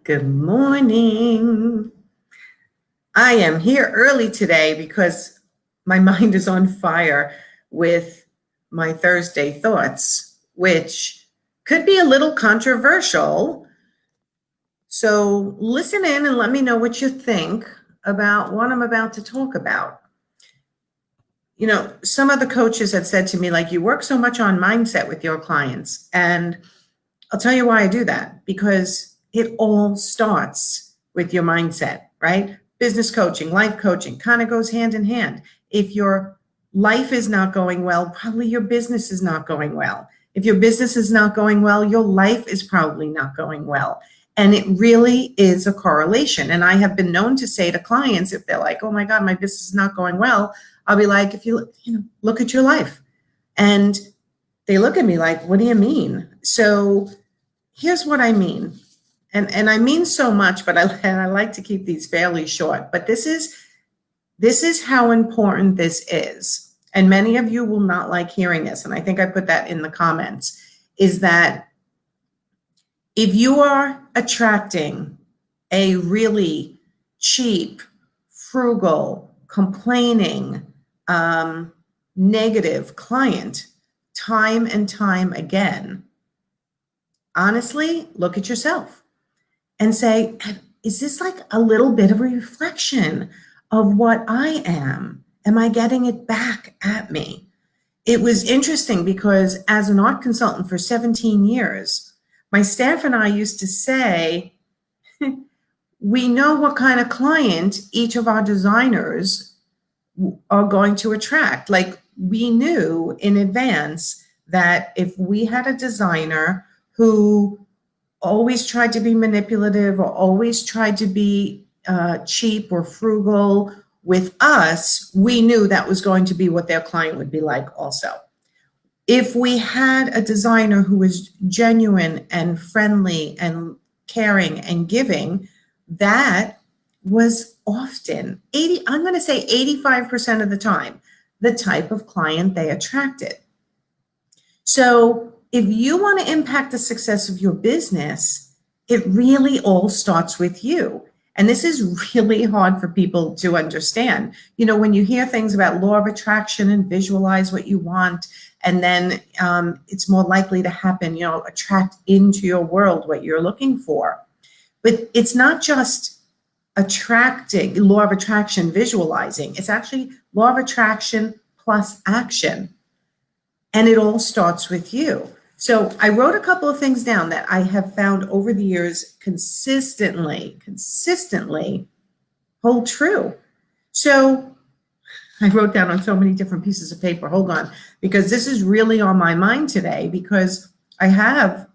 Good morning. I am here early today because my mind is on fire with my Thursday thoughts, which could be a little controversial. So listen in and let me know what you think about what I'm about to talk about. You know, some of the coaches have said to me, like, you work so much on mindset with your clients. And I'll tell you why I do that, because it all starts with your mindset, right? Business coaching, life coaching kind of goes hand in hand. If your life is not going well, probably your business is not going well. If your business is not going well, your life is probably not going well. And it really is a correlation. And I have been known to say to clients, if they're like, oh my God, my business is not going well, I'll be like, if you look at your life. And they look at me like, what do you mean? So here's what I mean. And I mean so much, but I like to keep these fairly short. But this is how important this is. And many of you will not like hearing this. And I think I put that in the comments, is that if you are attracting a really cheap, frugal, complaining, negative client time and time again, honestly, look at yourself and say, is this like a little bit of a reflection of what I am? Am I getting it back at me? It was interesting because as an art consultant for 17 years, my staff and I used to say, we know what kind of client each of our designers are going to attract. Like, we knew in advance that if we had a designer who always tried to be manipulative or always tried to be cheap or frugal with us, we knew that was going to be what their client would be like also. If we had a designer who was genuine and friendly and caring and giving, that was often I'm going to say 85% of the time, the type of client they attracted. So if you want to impact the success of your business, it really all starts with you. And this is really hard for people to understand. You know, when you hear things about law of attraction and visualize what you want, and then it's more likely to happen, attract into your world what you're looking for. But it's not just attracting, law of attraction, visualizing. It's actually law of attraction plus action. And it all starts with you. So I wrote a couple of things down that I have found over the years consistently hold true. So I wrote down on so many different pieces of paper. Hold on, because this is really on my mind today, because I have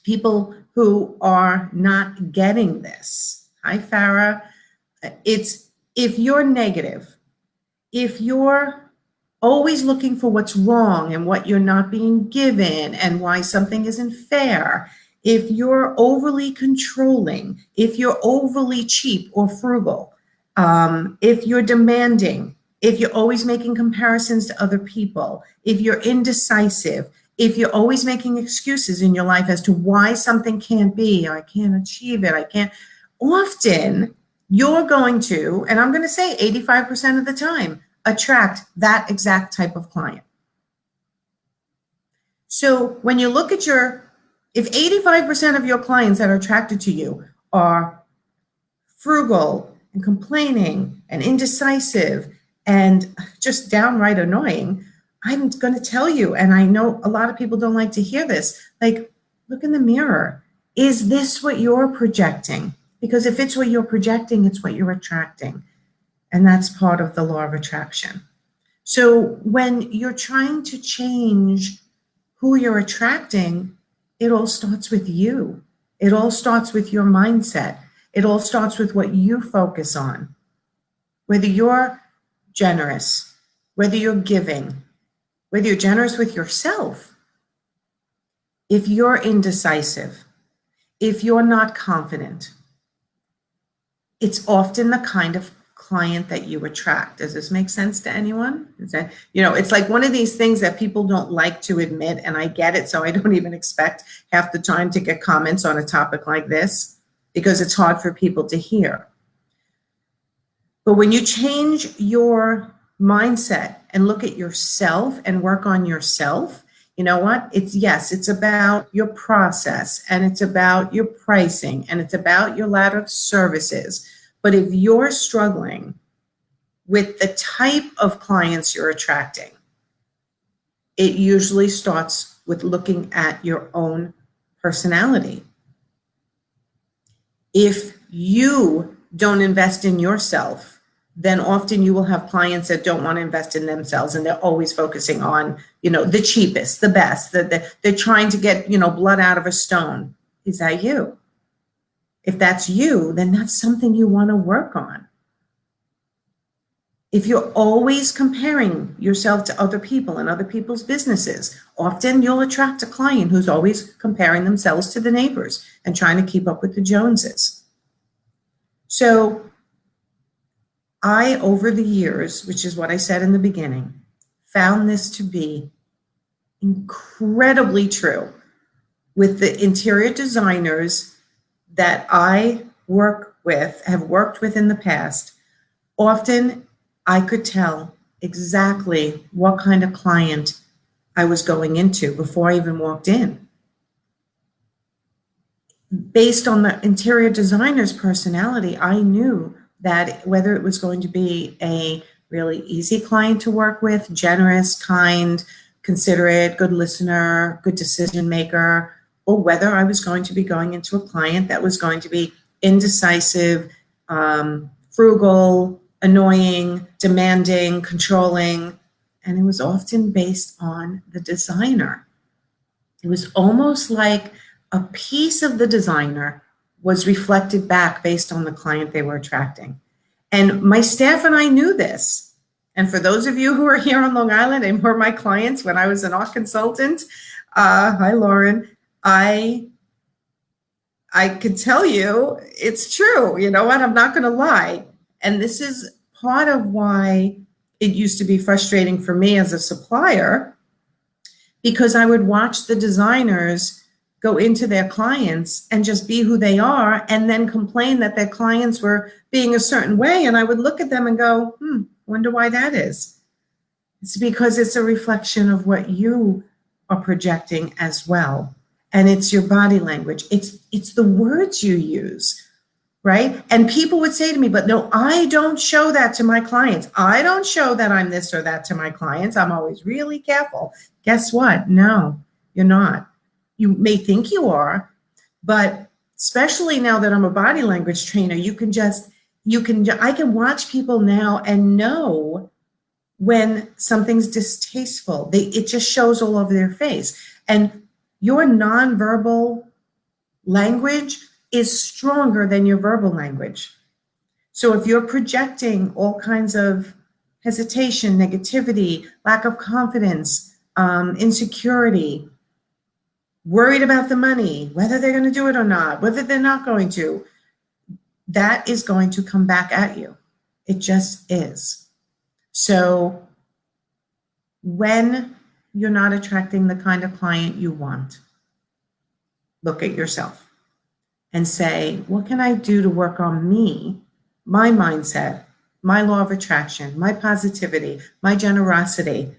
people who are not getting this. Hi, Farah. It's if you're negative, if you're always looking for what's wrong and what you're not being given and why something isn't fair, if you're overly controlling, if you're overly cheap or frugal, if you're demanding, if you're always making comparisons to other people, if you're indecisive, if you're always making excuses in your life as to why something can't be, or I can't achieve it, I can't, often you're going to, and I'm going to say 85% of the time, attract that exact type of client. So when you look at if 85% of your clients that are attracted to you are frugal and complaining and indecisive and just downright annoying, I'm going to tell you, and I know a lot of people don't like to hear this, like, look in the mirror. Is this what you're projecting? Because if it's what you're projecting, it's what you're attracting. And that's part of the law of attraction. So when you're trying to change who you're attracting, it all starts with you. It all starts with your mindset. It all starts with what you focus on. Whether you're generous, whether you're giving, whether you're generous with yourself, if you're indecisive, if you're not confident, it's often the kind of client that you attract. Does this make sense to anyone? Is that, it's like one of these things that people don't like to admit, and I get it, so I don't even expect half the time to get comments on a topic like this. because it's hard for people to hear. But when you change your mindset and look at yourself and work on yourself, you know what? It's about your process, and it's about your pricing, and it's about your ladder of services. But if you're struggling with the type of clients you're attracting, it usually starts with looking at your own personality. If you don't invest in yourself, then often you will have clients that don't want to invest in themselves, and they're always focusing on, the cheapest, the best, they're trying to get, blood out of a stone. Is that you? If that's you, then that's something you want to work on. If you're always comparing yourself to other people and other people's businesses, often you'll attract a client who's always comparing themselves to the neighbors and trying to keep up with the Joneses. So I, over the years, which is what I said in the beginning, found this to be incredibly true with the interior designers that I have worked with in the past. Often I could tell exactly what kind of client I was going into before I even walked in. Based on the interior designer's personality, I knew that whether it was going to be a really easy client to work with, generous, kind, considerate, good listener, good decision maker, or whether I was going to be going into a client that was going to be indecisive, frugal, annoying, demanding, controlling. And it was often based on the designer. It was almost like a piece of the designer was reflected back based on the client they were attracting. And my staff and I knew this. And for those of you who are here on Long Island and were my clients when I was an art consultant, hi, Lauren, I could tell you it's true. You know what? I'm not going to lie. And this is part of why it used to be frustrating for me as a supplier, because I would watch the designers go into their clients and just be who they are, and then complain that their clients were being a certain way. And I would look at them and go, wonder why that is. It's because it's a reflection of what you are projecting as well. And it's your body language. It's the words you use, right? And people would say to me, but no, I don't show that to my clients. I don't show that I'm this or that to my clients. I'm always really careful. Guess what? No, you're not. You may think you are, but especially now that I'm a body language trainer, I can watch people now and know when something's distasteful. It just shows all over their face. And your nonverbal language is stronger than your verbal language. So if you're projecting all kinds of hesitation, negativity, lack of confidence, insecurity, worried about the money, whether they're going to do it or not, whether they're not going to, that is going to come back at you. It just is. So when you're not attracting the kind of client you want, look at yourself and say, what can I do to work on me, my mindset, my law of attraction, my positivity, my generosity,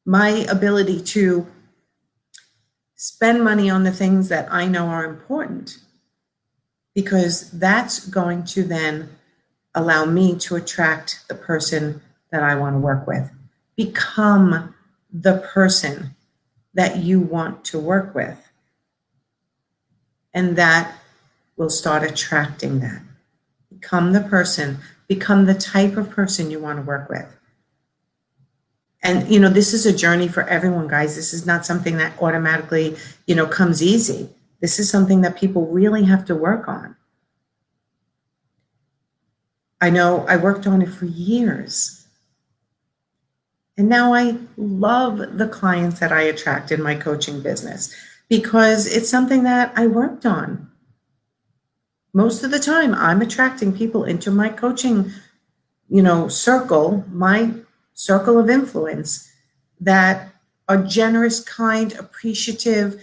my ability to spend money on the things that I know are important, because that's going to then allow me to attract the person that I want to work with. Become the person that you want to work with. And that will start attracting that. Become the person, become the type of person you want to work with. And, this is a journey for everyone, guys. This is not something that automatically, comes easy. This is something that people really have to work on. I know I worked on it for years. And now I love the clients that I attract in my coaching business, because it's something that I worked on. Most of the time, I'm attracting people into my coaching, circle, my circle of influence, that are generous, kind, appreciative,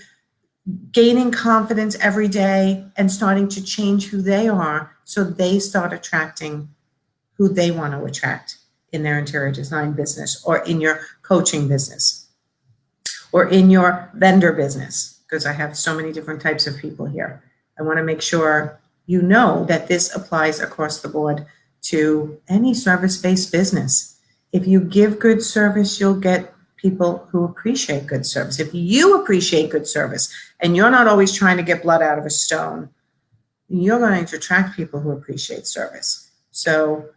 gaining confidence every day and starting to change who they are so they start attracting who they want to attract in their interior design business or in your coaching business or in your vendor business, because I have so many different types of people here. I want to make sure you know that this applies across the board to any service-based business. If you give good service, you'll get people who appreciate good service. If you appreciate good service and you're not always trying to get blood out of a stone, you're going to attract people who appreciate service. So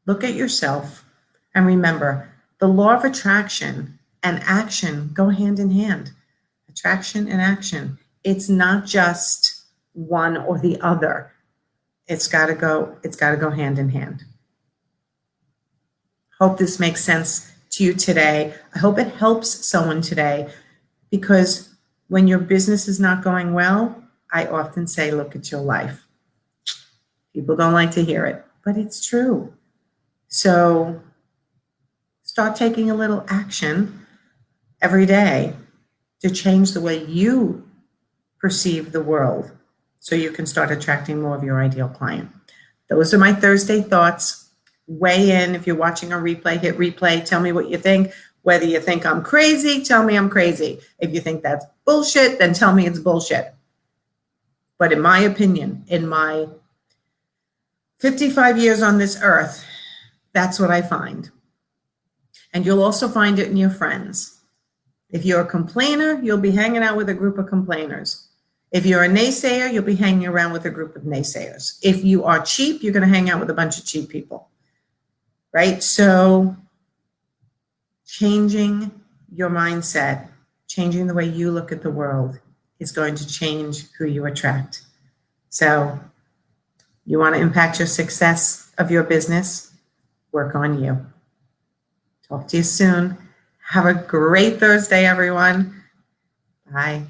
look at yourself and remember, the law of attraction and action go hand in hand. Attraction and action. It's not just one or the other. It's got to go hand in hand. Hope this makes sense to you today. I hope it helps someone today, because when your business is not going well, I often say, look at your life. People don't like to hear it, but it's true. So start taking a little action every day to change the way you perceive the world so you can start attracting more of your ideal client. Those are my Thursday thoughts. Weigh in. If you're watching a replay, hit replay. Tell me what you think. Whether you think I'm crazy, tell me I'm crazy. If you think that's bullshit, then tell me it's bullshit. But in my opinion, in my 55 years on this earth, that's what I find. And you'll also find it in your friends. If you're a complainer, you'll be hanging out with a group of complainers. If you're a naysayer, you'll be hanging around with a group of naysayers. If you are cheap, you're going to hang out with a bunch of cheap people, right? So changing your mindset, changing the way you look at the world is going to change who you attract. So you want to impact your success of your business? Work on you. Talk to you soon. Have a great Thursday, everyone. Bye.